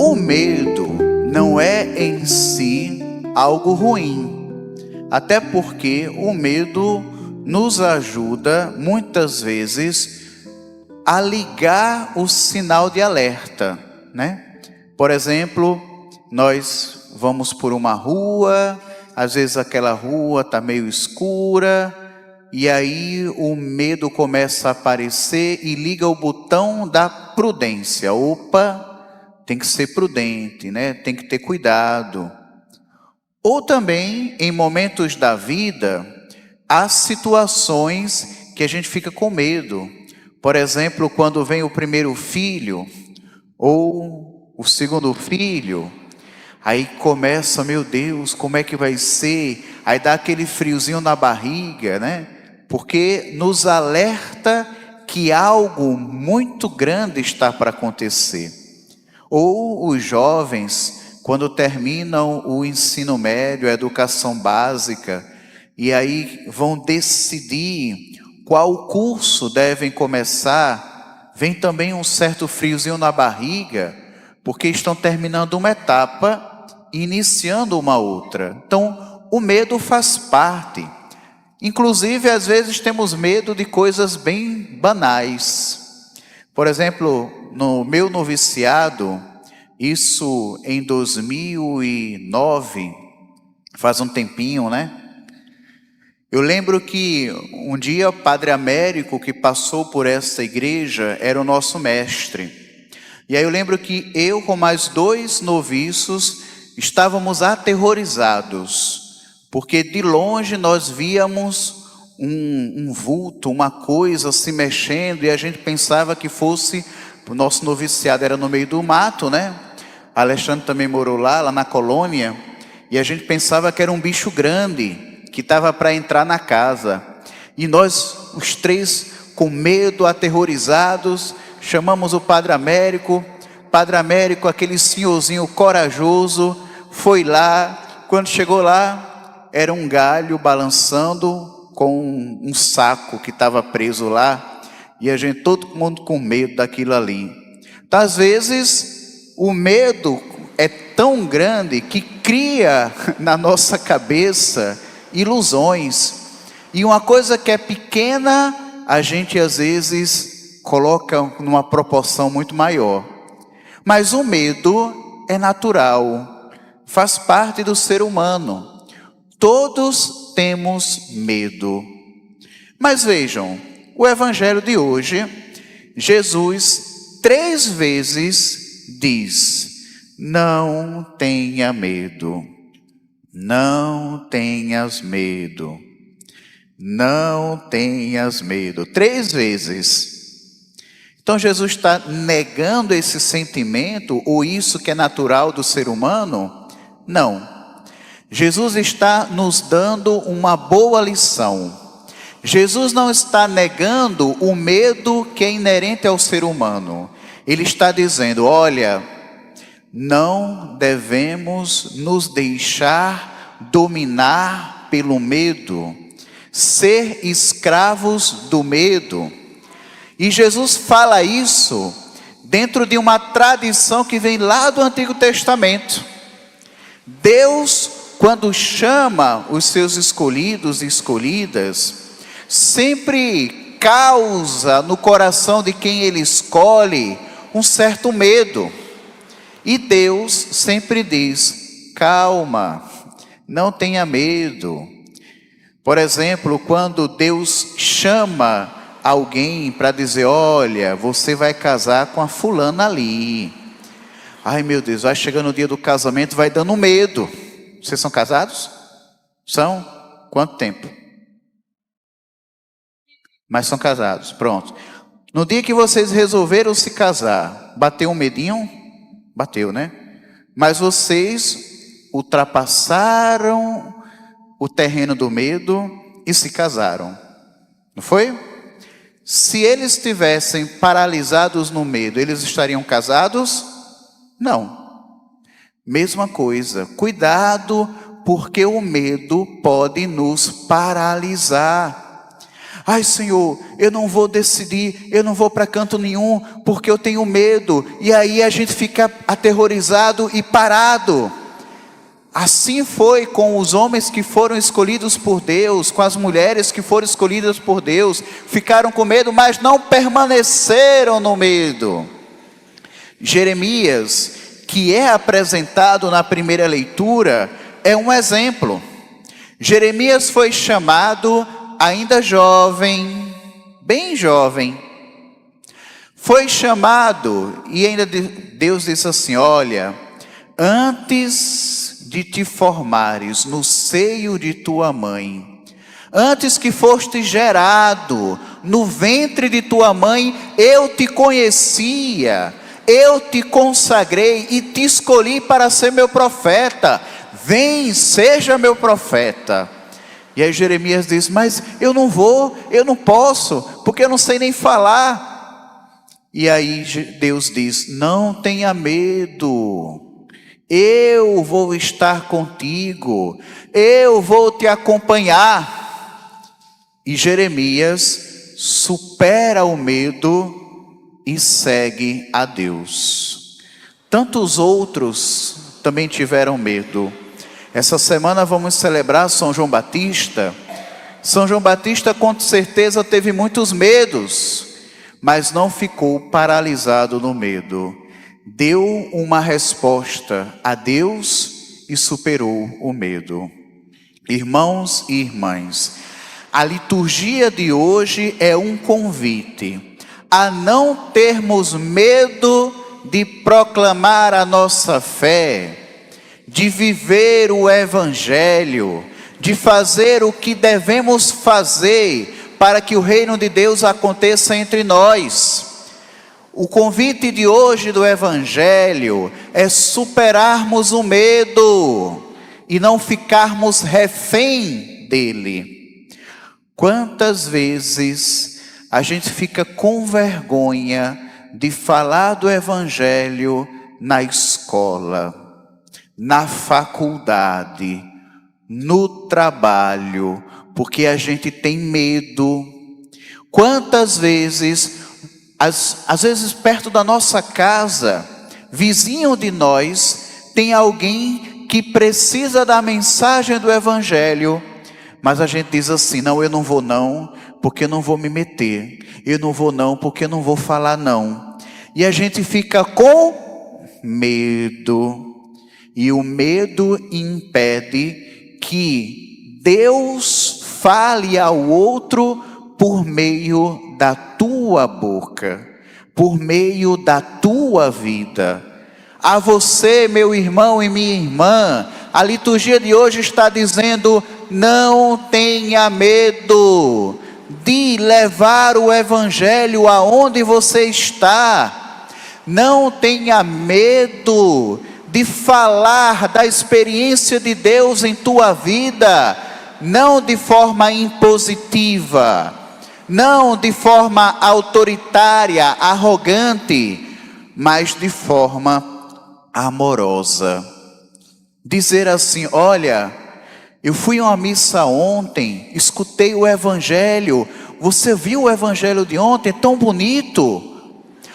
O medo não é em si algo ruim, até porque o medo nos ajuda muitas vezes a ligar o sinal de alerta, né? Por exemplo, nós vamos por uma rua, às vezes aquela rua está meio escura, e aí o medo começa a aparecer e liga o botão da prudência. Opa, tem que ser prudente, né? Tem que ter cuidado. Ou também, em momentos da vida, há situações que a gente fica com medo. Por exemplo, quando vem o primeiro filho, ou o segundo filho, aí começa, meu Deus, como é que vai ser? Aí dá aquele friozinho na barriga, né? Porque nos alerta que algo muito grande está para acontecer. Ou os jovens, quando terminam o ensino médio, a educação básica, e aí vão decidir qual curso devem começar, vem também um certo friozinho na barriga, porque estão terminando uma etapa e iniciando uma outra. Então, o medo faz parte. Inclusive, às vezes temos medo de coisas bem banais. Por exemplo, no meu noviciado, isso em 2009, faz um tempinho, né? Eu lembro que um dia o Padre Américo, que passou por essa igreja, era o nosso mestre. E aí eu lembro que eu com mais 2 noviços estávamos aterrorizados, porque de longe nós víamos um vulto, uma coisa se mexendo, e a gente pensava que fosse, o nosso noviciado era no meio do mato, né? Alexandre também morou lá na colônia, e a gente pensava que era um bicho grande, que estava para entrar na casa. E nós, os 3, com medo, aterrorizados, chamamos o Padre Américo. Padre Américo, aquele senhorzinho corajoso, foi lá. Quando chegou lá, era um galho balançando com um saco que estava preso lá, e a gente, todo mundo com medo daquilo ali. Então, às vezes, o medo é tão grande que cria na nossa cabeça ilusões, e uma coisa que é pequena, a gente às vezes coloca numa proporção muito maior. Mas o medo é natural, faz parte do ser humano. Todos temos medo. Mas vejam, o evangelho de hoje, Jesus 3 vezes diz: não tenha medo, não tenhas medo, não tenhas medo. 3 vezes. Então Jesus está negando esse sentimento, ou isso que é natural do ser humano? Não. Jesus está nos dando uma boa lição. Jesus não está negando o medo que é inerente ao ser humano. Ele está dizendo: olha, não devemos nos deixar dominar pelo medo, ser escravos do medo. E Jesus fala isso dentro de uma tradição que vem lá do Antigo Testamento. Deus, quando chama os seus escolhidos e escolhidas, sempre causa no coração de quem ele escolhe um certo medo. E Deus sempre diz: calma, não tenha medo. Por exemplo, quando Deus chama alguém para dizer: olha, você vai casar com a fulana ali. Ai meu Deus, vai chegando o dia do casamento, vai dando medo. Vocês são casados? São? Quanto tempo? Mas são casados, pronto. No dia que vocês resolveram se casar, bateu um medinho? Bateu, né? Mas vocês ultrapassaram o terreno do medo e se casaram, não foi? Se eles estivessem paralisados no medo, eles estariam casados? Não. Mesma coisa, cuidado, porque o medo pode nos paralisar. Ai, Senhor, eu não vou decidir, eu não vou para canto nenhum, porque eu tenho medo. E aí a gente fica aterrorizado e parado. Assim foi com os homens que foram escolhidos por Deus, com as mulheres que foram escolhidas por Deus. Ficaram com medo, mas não permaneceram no medo. Jeremias, que é apresentado na primeira leitura, é um exemplo. Jeremias foi chamado ainda jovem, bem jovem. Foi chamado e ainda Deus disse assim: olha, antes de te formares no seio de tua mãe, antes que foste gerado no ventre de tua mãe, eu te conhecia, eu te consagrei e te escolhi para ser meu profeta. Vem, seja meu profeta. E aí Jeremias diz: mas eu não vou, eu não posso, porque eu não sei nem falar. E aí Deus diz: não tenha medo, eu vou estar contigo, eu vou te acompanhar. E Jeremias supera o medo e segue a Deus. Tantos outros também tiveram medo. Essa semana vamos celebrar São João Batista. São João Batista com certeza teve muitos medos, mas não ficou paralisado no medo. Deu uma resposta a Deus e superou o medo. Irmãos e irmãs, a liturgia de hoje é um convite a não termos medo de proclamar a nossa fé, de viver o Evangelho, de fazer o que devemos fazer para que o reino de Deus aconteça entre nós. O convite de hoje do Evangelho é superarmos o medo e não ficarmos refém dele. Quantas vezes a gente fica com vergonha de falar do Evangelho na escola, na faculdade, no trabalho, porque a gente tem medo. Quantas vezes, às vezes perto da nossa casa, vizinho de nós, tem alguém que precisa da mensagem do Evangelho, mas a gente diz assim: não, eu não vou não, porque eu não vou me meter. Eu não vou não, porque eu não vou falar não. E a gente fica com medo. E o medo impede que Deus fale ao outro por meio da tua boca, por meio da tua vida. A você, meu irmão e minha irmã, a liturgia de hoje está dizendo: não tenha medo de levar o Evangelho aonde você está. Não tenha medo de falar da experiência de Deus em tua vida, não de forma impositiva, não de forma autoritária, arrogante, mas de forma amorosa. Dizer assim: olha, eu fui a uma missa ontem, escutei o Evangelho, você viu o Evangelho de ontem? Tão bonito.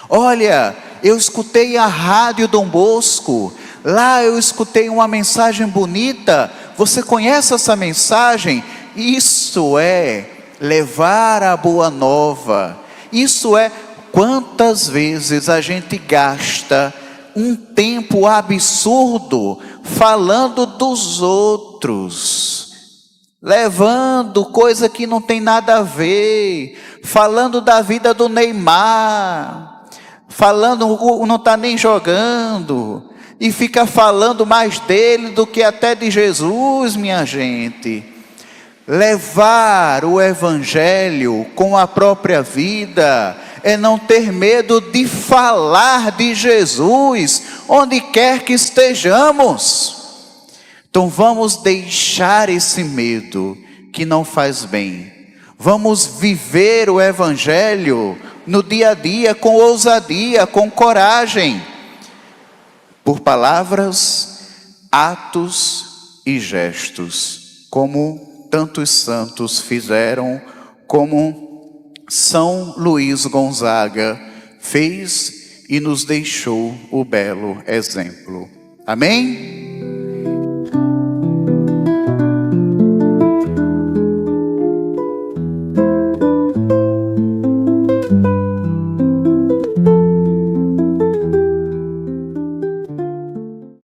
Olha, eu escutei a rádio Dom Bosco, lá eu escutei uma mensagem bonita, você conhece essa mensagem? Isso é levar a boa nova. Isso é, quantas vezes a gente gasta um tempo absurdo falando dos outros, levando coisa que não tem nada a ver, falando da vida do Neymar, falando, não está nem jogando, e fica falando mais dele do que até de Jesus, minha gente. Levar o Evangelho com a própria vida é não ter medo de falar de Jesus onde quer que estejamos. Então vamos deixar esse medo que não faz bem. Vamos viver o Evangelho no dia a dia com ousadia, com coragem, por palavras, atos e gestos, como tantos santos fizeram como São Luís Gonzaga fez e nos deixou o belo exemplo. Amém?